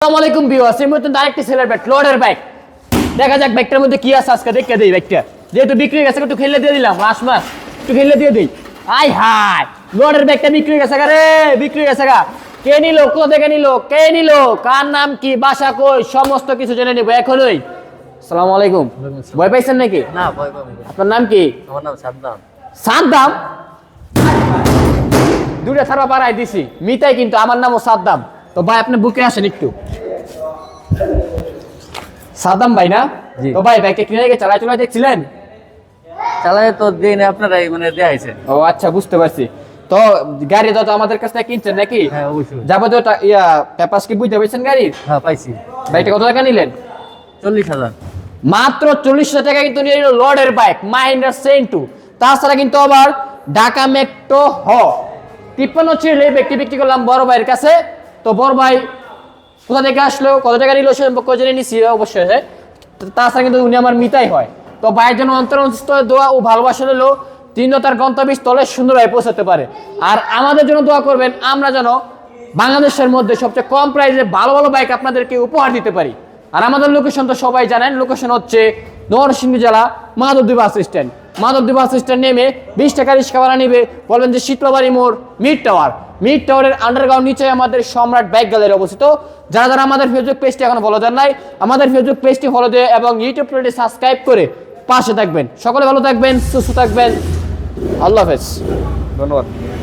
আসসালামু আলাইকুম ভিউয়ার্স, এই মতন আরেকটি সেলার ব্যাগ লোডের ব্যাগ দেখা যাক ব্যাগটার মধ্যে কি আছে আজকে দেখে দেই। ব্যাগটা যেহেতু বিক্রি হয়ে গেছে একটু খেলে দিয়ে দিলাম, লাস্ট মাস একটু খেলে দিয়ে দিই। আয় হায়, লোডের ব্যাগটা বিক্রি হয়ে গেছে গা রে, বিক্রি হয়ে গেছে গা। কে নিল, কোথা থেকে নিল, কে নিল, কার নাম কি, বাসা কই, সমস্ত কিছু জেনে নিব এখনই। আসসালামু আলাইকুম। ভয় পাইছেন নাকি? না, ভয় পাবো না। আপনার নাম কি? আমার নাম সাদ্দাম। সাদ্দাম? দুটা থারা বাড়াই দিছি, মিতাই কিন্তু আমার নামও সাদ্দাম। তো ভাই আপনি বুকে আসেন একটু। সাদ্দাম ভাই না? জি। তো ভাই ব্যাগটা কিনে রেখে চালাই চলাই দেখছিলেন? চালায় তো দিন আপনারাই মানে দেখাইছেন। ও আচ্ছা, বুঝতে পারছি। তো গাড়ি তো আমাদের কাছ থেকে কিনছেন নাকি? হ্যাঁ, অবশ্যই। যাবতীয় পেপারস কি বুঝতে পেরেছেন গাড়ির? হ্যাঁ, পাইছি। বাইকটা কত টাকা নিলেন? 40,000। মাত্র 40,000 টাকা কিন্তু নিয়ে নিল লর্ডের বাইক মাহিন্দ্রা সেন্টু। তাছাড়া কিন্তু আবার ঢাকা মেট্রো 53 ছিল এই ব্যক্তি বিক্রি করলাম বড় ভাইয়ের কাছে। তো বড় ভাই কোথা থেকে আসলো, কত টাকা নিল সে সম্পর্কে জেনে নিছি অবশ্যই। তাছাড়া কিন্তু উনি আমার মিতাই হয়। তো ভাইয়ের জন্য অন্তরস্থলে দোয়া ও ভালোবাসা হলো তিন তার গন্তব্যস্থলে সুন্দরভাবে পৌঁছাতে পারে। আর আমাদের জন্য দোয়া করবেন, আমরা যেন বাংলাদেশের মধ্যে সবচেয়ে কম প্রাইসে ভালো ভালো বাইক আপনাদেরকে উপহার দিতে পারি। আর আমাদের লোকেশন তো সবাই জানেন, লোকেশন হচ্ছে নরসিংদী জেলা Madhabdi bus stand. Madhabdi bus stand নেমে 20 টাকা রিক্সা ভাড়া নিবে, বলবেন যে শীতলাবাড়ি মোড় মিড টাওয়ার। মিড টাওয়ারের আন্ডারগ্রাউন্ড নিচে আমাদের সম্রাট বাইক গ্যালারি অবস্থিত। যারা যারা আমাদের ফেসবুক পেজটি এখন ফলো দেন নাই, আমাদের ফেসবুক পেজটি ফলো দিয়ে এবং ইউটিউব চ্যানেলটি সাবস্ক্রাইব করে পাশে থাকবেন। সকলে ভালো থাকবেন, সুস্থ থাকবেন। আল্লাহ হাফেজ, ধন্যবাদ।